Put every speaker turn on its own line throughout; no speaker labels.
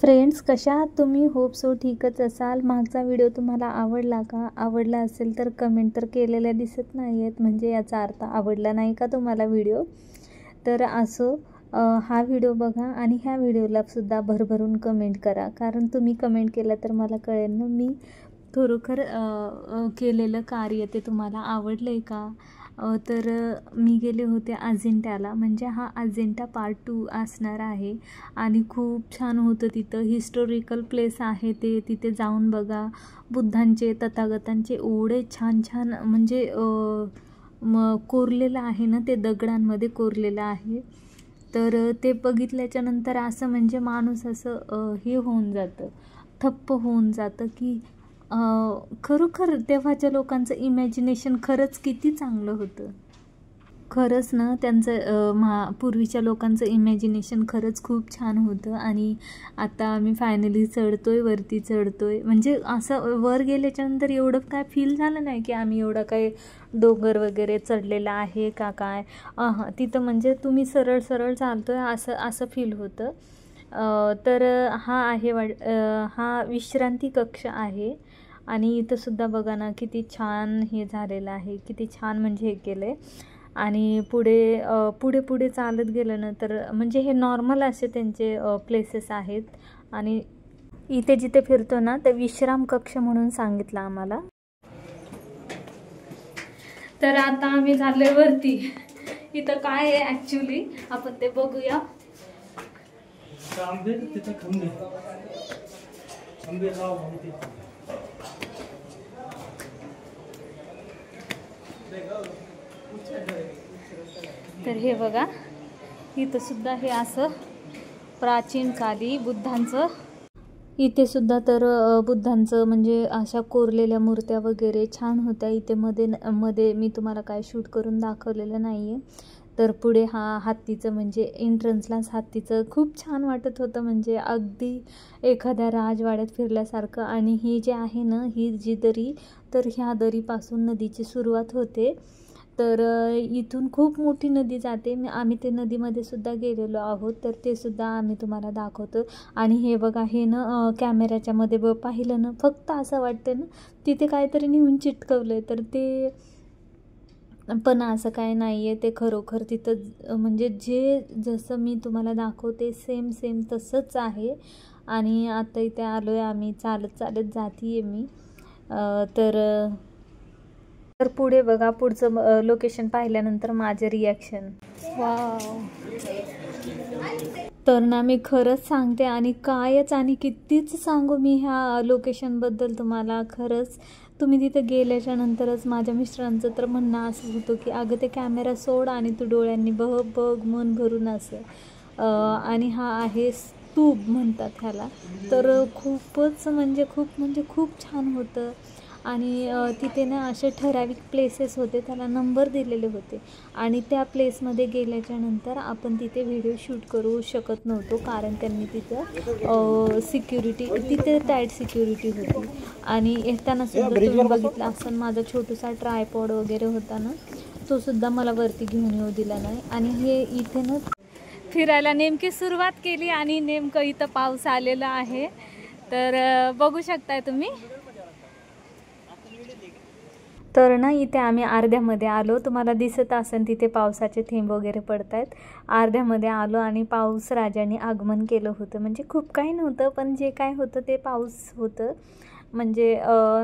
Friends, कशा आहात तुम्ही? होप सो ठीकच असाल. मागचा व्हिडिओ तुम्हाला आवडला का? आवडला असेल तर कमेंट तर केलेल्या दिसत नाही आहेत, म्हणजे याचा अर्थ आवडला नाही का तुम्हाला व्हिडिओ? तर असो, हा व्हिडिओ बघा आणि ह्या व्हिडिओला सुद्धा भरभरून कमेंट करा, कारण तुम्ही कमेंट केलं तर मला कळेल ना मी खरोखर केलेलं कार्य ते तुम्हाला आवडलं आहे का? तर मी गेले होते अजिंठ्याला, म्हणजे हा अजिंठा पार्ट 2 असणार आहे आणि खूप छान होतं. तिथं हिस्टोरिकल प्लेस आहे, ते तिथे जाऊन बघा. बुद्धांचे तथागतांचे एवढे छान छान म्हणजे कोरलेलं आहे ना, ते दगडांमध्ये कोरलेलं आहे. तर ते बघितल्याच्या नंतर असं म्हणजे माणूस असं हे होऊन जातं, थप्प होऊन जातं की खरोखर तेव्हाच्या लोकांचं इमॅजिनेशन खरंच किती चांगलं होतं. खरंच ना, त्यांचं पूर्वीच्या लोकांचं इमॅजिनेशन खरंच खूप छान होतं. आणि आता आम्ही फायनली वरती चढतोय, म्हणजे असं वर गेल्याच्यानंतर एवढं काय फील झालं नाही की आम्ही एवढं काय डोंगर वगैरे चढलेला आहे का काय. तिथं म्हणजे तुम्ही सरळ सरळ चालतोय असं असं फील होतं. तर हा आहे हा विश्रांती कक्ष आहे. आणि इथं सुद्धा बघा ना, किती छान हे झालेलं आहे, किती छान म्हणजे हे केलं आहे. आणि पुढे पुढे चालत गेलं ना, तर म्हणजे हे नॉर्मल असे त्यांचे प्लेसेस आहेत. आणि इथे जिथे फिरतो ना, ते विश्राम कक्ष म्हणून सांगितलं आम्हाला. तर आता आम्ही चाललोय वरती. इथं काय आहे ॲक्च्युली आपण ते बघूया. तर हे बघा, इथं सुद्धा हे असं प्राचीन काली बुद्धांचं, इथे सुद्धा तर बुद्धांचं म्हणजे अशा कोरलेल्या मूर्त्या वगैरे छान होत्या. इथे मध्ये मी तुम्हाला काय शूट करून दाखवलेलं नाही आहे. तर पुढे हा हत्तीचं म्हणजे एंट्रन्सलाच हत्तीचं खूप छान वाटत होतं, म्हणजे अगदी एखाद्या राजवाड्यात फिरल्यासारखं. आणि ही जे आहे ना, ही जी दरी, तर ह्या दरीपासून नदीची सुरुवात होते. तर इथून खूप मोठी नदी जाते. आम्ही ते नदीमध्ये सुद्धा गेलेलो आहोत, तर ते सुद्धा आम्ही तुम्हाला दाखवतो. आणि हे बघा, हे ना कॅमेऱ्याच्या मध्ये पाहिलं ना, फक्त असं वाटतं ना तिथे काहीतरी नेऊन चिटकवलं आहे, तर ते पण असं काय नाही आहे. ते खरोखर तिथं म्हणजे जे जसं मी तुम्हाला दाखवते सेम सेम तसंच आहे. आणि आता इथे आलो आहे आम्ही, चालत चालत जाते आहे मी. तर पुढे बघा, पुढचं लोकेशन पाहिल्यानंतर माझे रिॲक्शन, वाव. तर ना, मी खरंच सांगते आणि कितीच सांगू मी ह्या लोकेशनबद्दल तुम्हाला. खरंच तुम्ही तिथं गेल्याच्या नंतरच, माझ्या मिस्टरांचं तर म्हणणं असं होतं की अगं ते कॅमेरा सोड आणि तू डोळ्यांनी बघ मन भरून असं. आणि हा आहे स्तूप म्हणतात ह्याला. तर खूपच म्हणजे खूप छान होतं. आणि तिथे ना असे ठराविक प्लेसेस होते, त्याला नंबर दिलेले होते. आणि त्या प्लेसमध्ये गेल्याच्यानंतर आपण तिथे व्हिडिओ शूट करू शकत नव्हतो, कारण त्यांनी तिथं तिथे टाईट सिक्युरिटी होती. आणि येताना सुद्धा तुम्ही बघितलं असं माझा छोटासा ट्रायपॉड वगैरे होता ना, तो सुद्धा मला वरती घेऊन येऊ दिला नाही. आणि हे इथे ना फिरायला नेमकी सुरुवात केली आणि नेमकं इथं पाऊस आलेला आहे. तर बघू शकताय तुम्ही. तर ना, इथे आम्ही अर्ध्यामध्ये आलो. तुम्हाला दिसत असेल तिथे पावसाचे थेंब वगैरे पडत आहेत. अर्ध्यामध्ये आलो आणि पाऊस राजाने आगमन केलं होतं. म्हणजे खूप काही नव्हतं, पण जे काय होतं ते पाऊस होतं. म्हणजे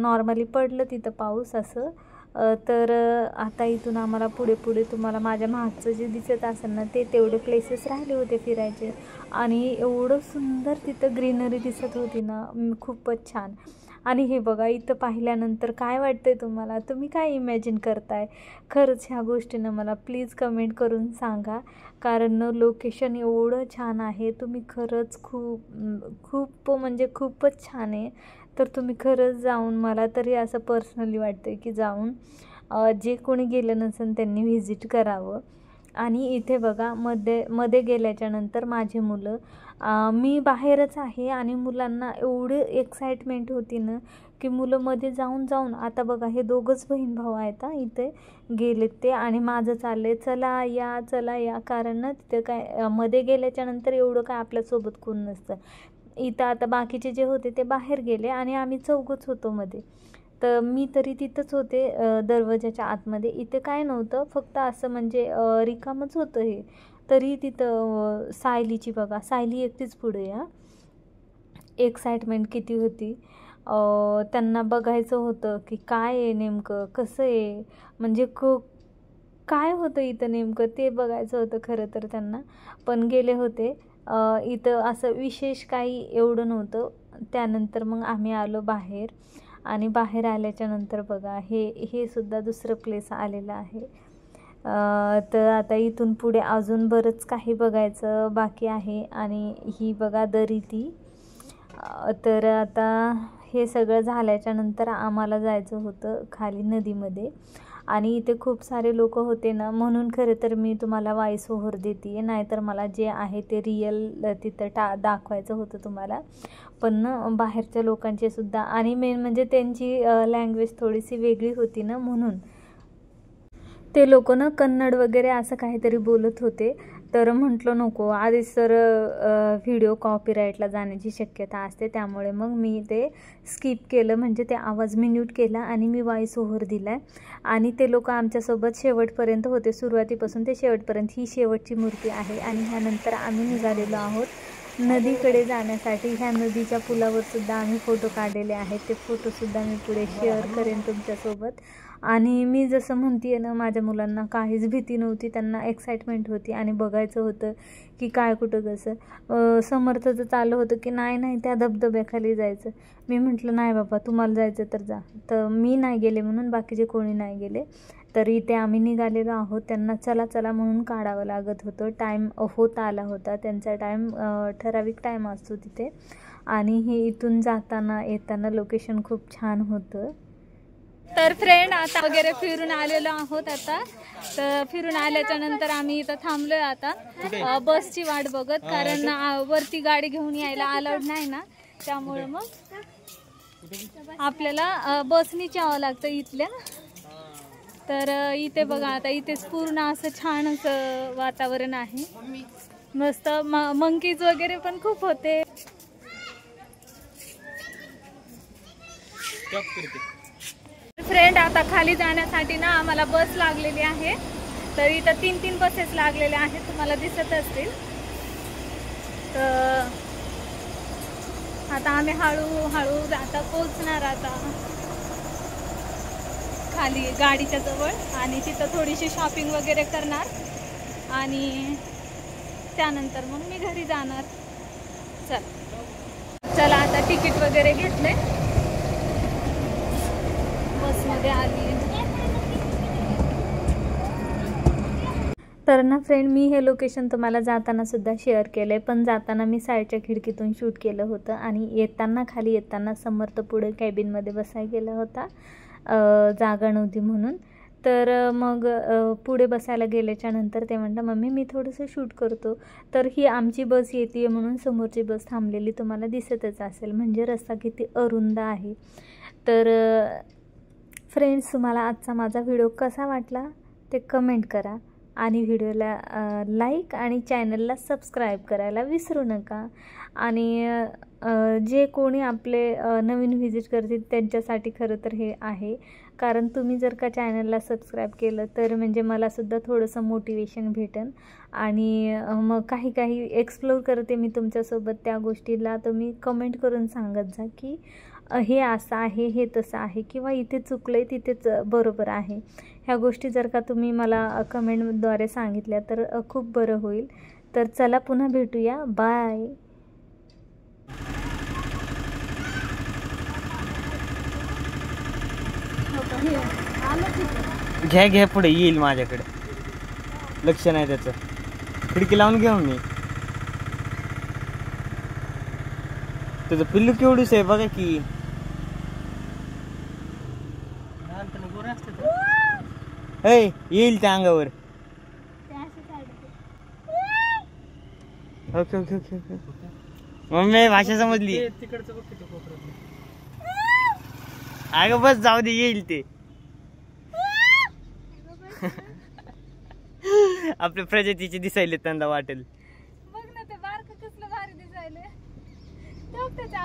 नॉर्मली पडलं तिथं पाऊस असं. तर आता इथून आम्हाला पुढे तुम्हाला माझ्या मागचं जे दिसत असेल ना, ते तेवढे प्लेसेस राहिले होते फिरायचे. आणि एवढं सुंदर तिथं ग्रीनरी दिसत होती ना, खूपच छान. आणि हे बघा, इथं पाहिल्यानंतर काय वाटतंय तुम्हाला? तुम्ही काय इमॅजिन करताय? खरंच ह्या गोष्टीनं मला प्लीज कमेंट करून सांगा, कारण लोकेशन एवढं छान आहे. तुम्ही खरंच खूप म्हणजे खूपच छान आहे. तर तुम्ही खरंच जाऊन, मला तरी असं पर्सनली वाटतं की जाऊन जे कोणी गेलं नसेल त्यांनी व्हिजिट करावं. आणि इथे बघा, मध्ये गेल्याच्यानंतर माझे मुलं, मी बाहेरच आहे आणि मुलांना एवढी एक्साइटमेंट होती ना की मुलं मध्ये जाऊन आता बघा, हे दोघंच बहीण भाऊ आहेत इथे गेलेत ते. आणि माझं चाललंय चला या, कारण ना तिथं काय मध्ये गेल्याच्यानंतर एवढं काय आपल्यासोबत कोण नसतं. इथं आता बाकीचे जे होते ते बाहेर गेले आणि आम्ही चौघच होतो मध्ये. तर मी तरी तिथंच होते दरवाजाच्या आतमध्ये. इथे काय नव्हतं, फक्त असं म्हणजे रिकामच होतं हे. तरी तिथं सायलीची बघा, सायली एकटीच पुढे या. एक्साइटमेंट किती होती. त्यांना बघायचं होतं की काय आहे नेमकं, कसं आहे, म्हणजे काय होतं इथं नेमकं ते बघायचं होतं खरं तर त्यांना. पण गेले होते. इथं असं विशेष काही एवढं नव्हतं. त्यानंतर मग आम्ही आलो बाहेर आणि बाहेर आल्याच्यानंतर बघा हे सुद्धा दुसरं प्लेस आलेलं आहे. तर आता इथून पुढे अजून बरंच काही बघायचं बाकी आहे. आणि ही बघा दरी ती. तर आता हे सगळं झाल्याच्यानंतर आम्हाला जायचं होतं खाली नदीमध्ये. आणि इथे खूप सारे लोक होते ना, म्हणून खरं तर मी तुम्हाला वॉइस ओव्हर देते, नाहीतर मला जे आहे ते रिअल तिथं दाखवायचं होतं तुम्हाला. पण ना बाहेरच्या लोकांचे सुद्धा, आणि मेन म्हणजे त्यांची लँग्वेज थोडीशी वेगळी होती ना, म्हणून ते लोक ना कन्नड वगैरे असं काहीतरी बोलत होते. तर म्हटलं नको आधीच तर व्हिडिओ कॉपीराईटला जाण्याची शक्यता असते, त्यामुळे मग मी ते स्किप केलं, म्हणजे ते आवाज मी म्यूट केला आणि मी वॉइस ओव्हर दिला आहे. आणि ते लोक आमच्यासोबत शेवटपर्यंत होते, सुरुवातीपासून ते शेवटपर्यंत. ही शेवटची मूर्ती आहे. आणि ह्यानंतर आम्ही निघालेलो आहोत नदीकडे जाण्यासाठी. ह्या नदीच्या पुलावर सुद्धा आम्ही फोटो काढलेले आहेत, ते फोटोसुद्धा मी पुढे शेअर करेन तुमच्यासोबत. आणि मी जसं म्हणते ना, माझ्या मुलांना काहीच भीती नव्हती, त्यांना एक्साइटमेंट होती आणि बघायचं होतं की काय कुठं कसं. समर्थचं चालू होतं की नाही त्या धबधब्याखाली जायचं. मी म्हटलं नाही बाबा, तुम्हाला जायचं तर जा. तर मी नाही गेले म्हणून बाकीचे कोणी नाही गेले. तर इथे आम्ही निघालेलो आहोत. त्यांना चला म्हणून काढावं लागत होतं. टाईम होत आला होता, त्यांचा टाईम ठराविक टाईम असतो तिथे. आणि हे इथून जाताना येताना लोकेशन खूप छान होतं. तर फ्रेंड आता वगैरे फिरून आलेलो आहोत. आता तर फिरून आल्याच्या नंतर आम्ही इथं थांबलोय आता बसची वाट बघत, कारण वरती गाडी घेऊन यायला अलाउड नाही ना, त्यामुळे मग आपल्याला बसनीच यावं लागतं इथल्या. तर इथे बघा आता इथेच पूर्ण असं छान असं वातावरण आहे, मस्त. मंकीज वगैरे पण खूप होते. फ्रेंड आता खाली जाण्यासाठी ना आम्हाला बस लागलेली आहे. तर इथं 3 बसेस लागलेल्या आहेत, तुम्हाला दिसत असतील. तर आता आम्ही हळूहळू आता पोहोचणार आता खाली गाडीच्या जवळ. आणि तिथं थोडीशी शॉपिंग वगैरे करणार आणि त्यानंतर मग मी घरी जाणार. चला आता तिकीट वगैरे घेतले, बसमध्ये आली. तर ना फ्रेंड, मी हे लोकेशन तुम्हाला जाताना सुद्धा शेअर केलं आहे, पण जाताना मी साईडच्या खिडकीतून शूट केलं होतं. आणि येताना खाली येताना समर्थ पुढे कॅबिनमध्ये बसायला गेला होता, जागा नव्हती म्हणून. तर मग पुढे बसायला गेल्याच्यानंतर ते म्हणतात मम्मी मी थोडंसं शूट करतो. तर ही आमची बस येते म्हणून समोरची बस थांबलेली तुम्हाला दिसतच असेल, म्हणजे रस्ता किती अरुंद आहे. तर फ्रेंड्स, तुम्हाला आजचा माझा व्हिडिओ कसा वाटला ते कमेंट करा. आणि व्हिडिओला लाईक आणि चॅनलला सबस्क्राईब करायला विसरू नका. आणि जे कोणी आपले नवीन व्हिजिट करतील त्यांच्यासाठी खरं तर हे आहे, कारण तुम्ही जर का चॅनलला सबस्क्राईब केलं तर म्हणजे मलासुद्धा थोडंसं मोटिवेशन भेटेल. आणि मग काही एक्सप्लोर करते मी तुमच्यासोबत, त्या गोष्टीला तुम्ही कमेंट करून सांगत जा की हे असं आहे, हे तसं आहे, किंवा इथे चुकलं आहे तिथेच बरोबर आहे. ह्या गोष्टी जर का तुम्ही मला कमेंटद्वारे सांगितल्या तर खूप बरं होईल. तर चला पुन्हा भेटूया, बाय.
घ्या पुढे येईल माझ्याकडे, लक्ष नाही त्याचं. खिडकी लावून घेऊन मी त्याचं पिल्लू केवढीच आहे बघा की. येईल त्या अंगावर. Okay okay okay okay. Mummy भाषा समजली. अगं बस जाऊ दे, येईल ते. आपल्या प्रजातीचे दिसायले त्यांना वाटेल.
बघ ना ते बारकं कसलं भारी दिसायले. बघ त्याच्या